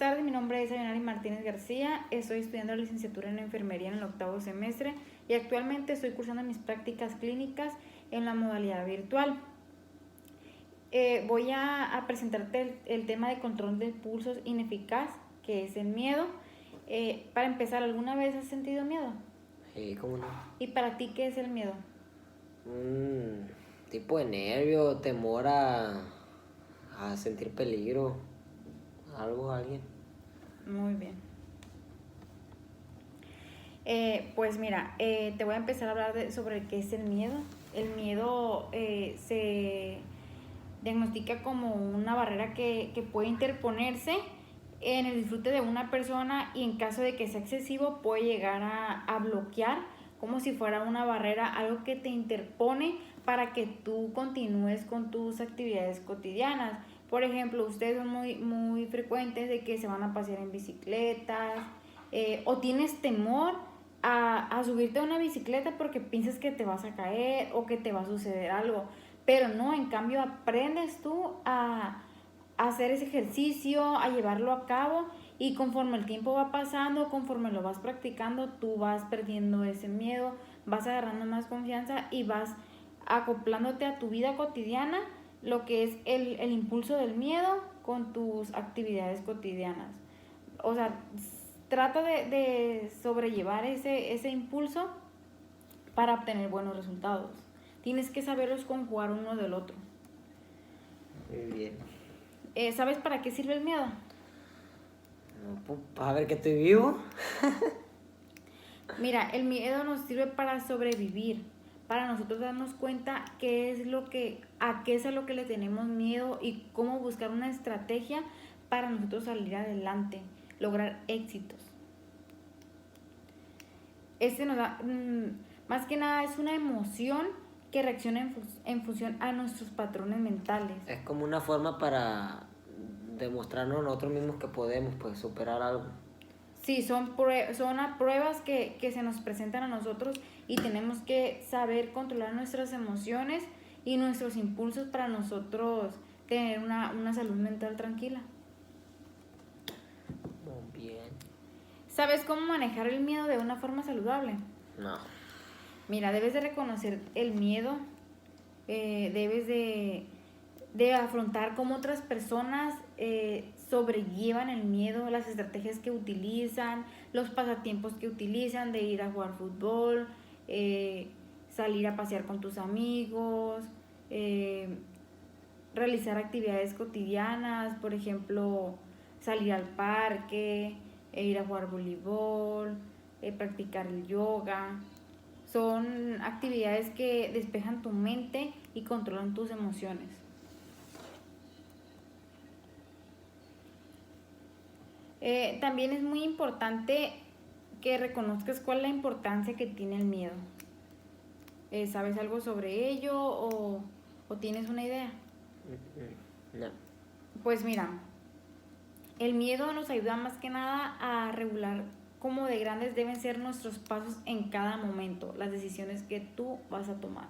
Buenas tardes, mi nombre es Ayanari Martínez García, estoy estudiando la licenciatura en enfermería en el 8º semestre y actualmente estoy cursando mis prácticas clínicas en la modalidad virtual. Voy a presentarte el tema de control de pulsos ineficaz, que es el miedo. Para empezar, ¿alguna vez has sentido miedo? Sí, ¿cómo no? ¿Y para ti qué es el miedo? Tipo de nervio, temor a sentir peligro, alguien. Muy bien. Pues mira, te voy a empezar a hablar sobre qué es el miedo. El miedo se diagnostica como una barrera que puede interponerse en el disfrute de una persona y en caso de que sea excesivo puede llegar a bloquear como si fuera una barrera, algo que te interpone para que tú continúes con tus actividades cotidianas. Por ejemplo, ustedes son muy frecuentes de que se van a pasear en bicicletas o tienes temor a subirte a una bicicleta porque piensas que te vas a caer o que te va a suceder algo. Pero no, en cambio aprendes tú a hacer ese ejercicio, a llevarlo a cabo y conforme el tiempo va pasando, conforme lo vas practicando, tú vas perdiendo ese miedo, vas agarrando más confianza y vas acoplándote a tu vida cotidiana, lo que es el impulso del miedo con tus actividades cotidianas. O sea, trata de sobrellevar ese impulso para obtener buenos resultados. Tienes que saberlos conjugar uno del otro. Muy bien. ¿Sabes para qué sirve el miedo? No, pues, para ver que estoy vivo. Mira, el miedo nos sirve para sobrevivir, para nosotros darnos cuenta a qué es a lo que le tenemos miedo y cómo buscar una estrategia para nosotros salir adelante, lograr éxitos. Este nos da, más que nada es una emoción que reacciona en función a nuestros patrones mentales. Es como una forma para demostrarnos nosotros mismos que podemos pues superar algo. Sí, son pruebas que se nos presentan a nosotros y tenemos que saber controlar nuestras emociones y nuestros impulsos para nosotros tener una salud mental tranquila. Muy bien. ¿Sabes cómo manejar el miedo de una forma saludable? No. Mira, debes de reconocer el miedo, debes de afrontar cómo otras personas sobrellevan el miedo, las estrategias que utilizan, los pasatiempos que utilizan de ir a jugar fútbol, salir a pasear con tus amigos, realizar actividades cotidianas, por ejemplo, salir al parque, ir a jugar voleibol, practicar el yoga. Son actividades que despejan tu mente y controlan tus emociones. También es muy importante que reconozcas cuál es la importancia que tiene el miedo. ¿Sabes algo sobre ello o tienes una idea? No. Pues mira, el miedo nos ayuda más que nada a regular cómo de grandes deben ser nuestros pasos en cada momento, las decisiones que tú vas a tomar.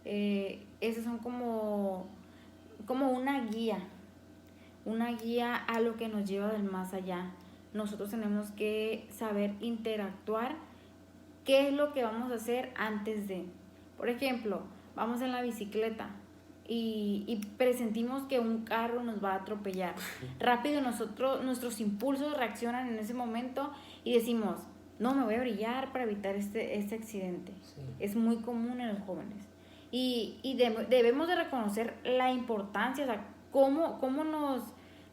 Esas son como una guía a lo que nos lleva del más allá. Nosotros tenemos que saber interactuar, qué es lo que vamos a hacer antes de. Por ejemplo, vamos en la bicicleta y presentimos que un carro nos va a atropellar. Rápido nuestros impulsos reaccionan en ese momento y decimos, no, me voy a brillar para evitar este accidente. Sí. Es muy común en los jóvenes. Y debemos de reconocer la importancia, o sea, cómo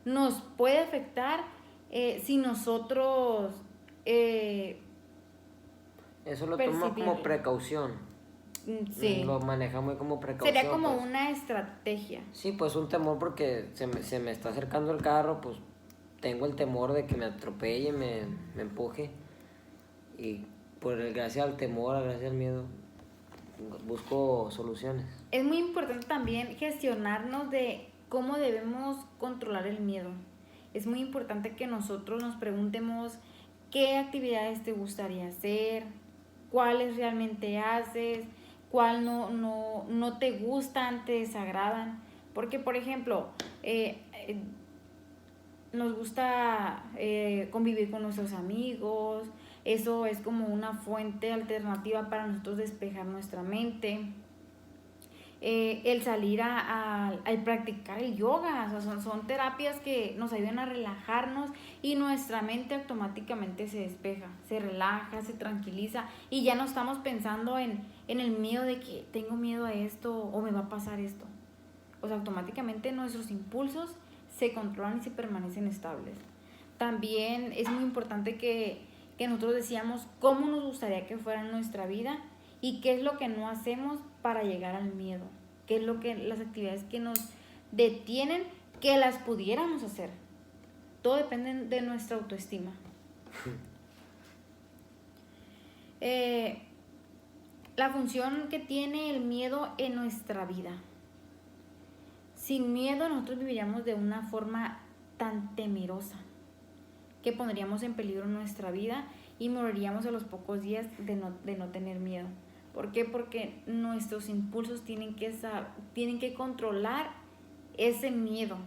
nos puede afectar si nosotros Eso lo toma como precaución. sí. Lo maneja muy como precaución. Sería como pues. una estrategia. Sí, pues un temor porque se me está acercando el carro, pues tengo el temor de que me atropelle, me empuje. Y gracias al temor, gracias al miedo, busco soluciones. Es muy importante también gestionarnos de cómo debemos controlar el miedo. Es muy importante que nosotros nos preguntemos qué actividades te gustaría hacer, cuáles realmente haces, cuál no te gustan, te desagradan. Porque, por ejemplo, nos gusta convivir con nuestros amigos. Eso es como una fuente alternativa para nosotros despejar nuestra mente. El salir al practicar el yoga, o sea, son terapias que nos ayudan a relajarnos y nuestra mente automáticamente se despeja, se relaja, se tranquiliza y ya no estamos pensando en el miedo de que tengo miedo a esto o me va a pasar esto. O sea, automáticamente nuestros impulsos se controlan y se permanecen estables. También es muy importante que nosotros decíamos cómo nos gustaría que fuera nuestra vida y qué es lo que no hacemos para llegar al miedo, qué es lo que las actividades que nos detienen que las pudiéramos hacer. Todo depende de nuestra autoestima. La función que tiene el miedo en nuestra vida. Sin miedo nosotros viviríamos de una forma tan temerosa que pondríamos en peligro nuestra vida y moriríamos a los pocos días de no tener miedo. ¿Por qué? Porque nuestros impulsos tienen que controlar ese miedo.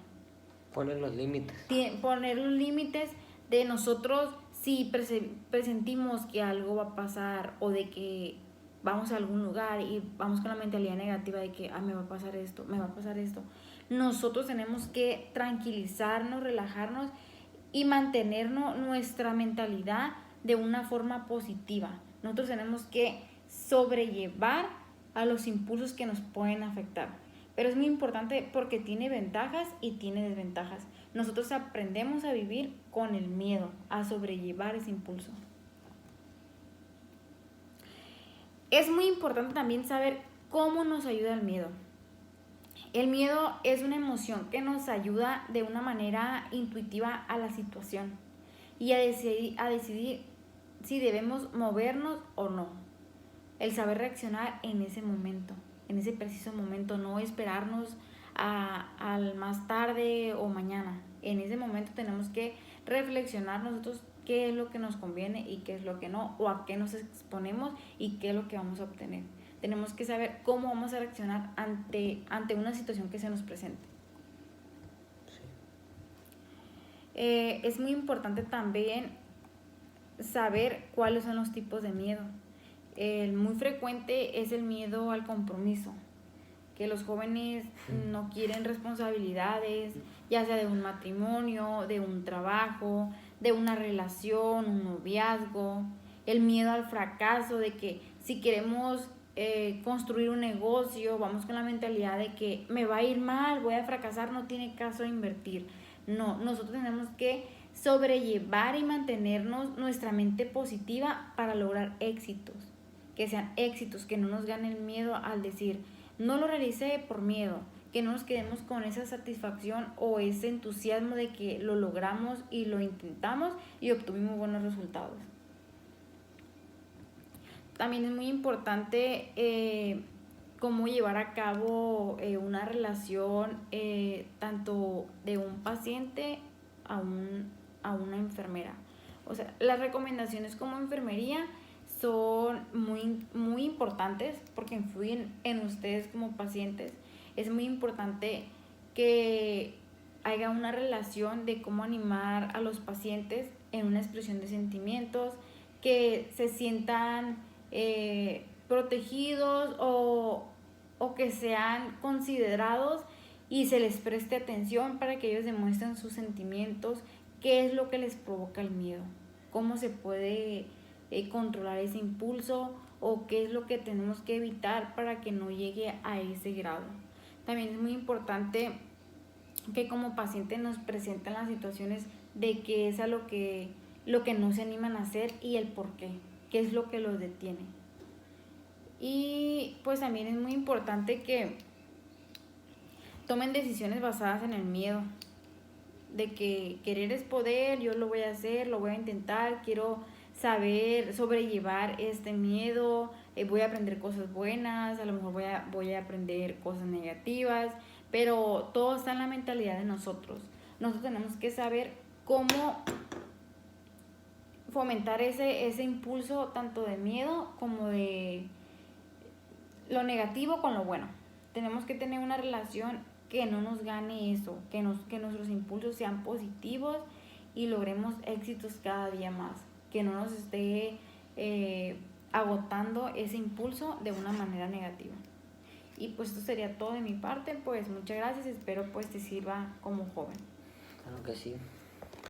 Poner los límites. Poner los límites de nosotros si presentimos que algo va a pasar o de que vamos a algún lugar y vamos con la mentalidad negativa de que me va a pasar esto, me va a pasar esto. Nosotros tenemos que tranquilizarnos, relajarnos y mantenernos nuestra mentalidad de una forma positiva. Nosotros tenemos que sobrellevar a los impulsos que nos pueden afectar. Pero es muy importante porque tiene ventajas y tiene desventajas. Nosotros aprendemos a vivir con el miedo, a sobrellevar ese impulso. Es muy importante también saber cómo nos ayuda el miedo. El miedo es una emoción que nos ayuda de una manera intuitiva a la situación y a decidir si debemos movernos o no. El saber reaccionar en ese momento, en ese preciso momento, no esperarnos al más tarde o mañana. En ese momento tenemos que reflexionar nosotros qué es lo que nos conviene y qué es lo que no, o a qué nos exponemos y qué es lo que vamos a obtener. Tenemos que saber cómo vamos a reaccionar ante una situación que se nos presente. Sí. Es muy importante también saber cuáles son los tipos de miedo. El muy frecuente es el miedo al compromiso, que los jóvenes no quieren responsabilidades, ya sea de un matrimonio, de un trabajo, de una relación, un noviazgo. El miedo al fracaso, de que si queremos construir un negocio, vamos con la mentalidad de que me va a ir mal, voy a fracasar, no tiene caso invertir. No, nosotros tenemos que sobrellevar y mantenernos nuestra mente positiva para lograr éxitos, que sean éxitos, que no nos gane el miedo al decir, no lo realicé por miedo, que no nos quedemos con esa satisfacción o ese entusiasmo de que lo logramos y lo intentamos y obtuvimos buenos resultados. También es muy importante cómo llevar a cabo una relación tanto de un paciente a una enfermera. O sea, las recomendaciones como enfermería son muy, muy importantes porque influyen en ustedes como pacientes. Es muy importante que haya una relación de cómo animar a los pacientes en una expresión de sentimientos, que se sientan protegidos o que sean considerados y se les preste atención para que ellos demuestren sus sentimientos, qué es lo que les provoca el miedo, cómo se puede controlar ese impulso o qué es lo que tenemos que evitar para que no llegue a ese grado. También es muy importante que como paciente nos presenten las situaciones de qué es a lo que no se animan a hacer y el por qué es lo que los detiene. Y pues también es muy importante que tomen decisiones basadas en el miedo, de que querer es poder, yo lo voy a hacer, lo voy a intentar, quiero saber sobrellevar este miedo, voy a aprender cosas buenas, a lo mejor voy a aprender cosas negativas, pero todo está en la mentalidad de nosotros. Nosotros tenemos que saber cómo fomentar ese impulso tanto de miedo como de lo negativo con lo bueno. Tenemos que tener una relación que no nos gane eso, que nuestros impulsos sean positivos y logremos éxitos cada día más, que no nos esté agotando ese impulso de una manera negativa. Y pues esto sería todo de mi parte, pues muchas gracias, espero pues te sirva como joven. Claro que sí.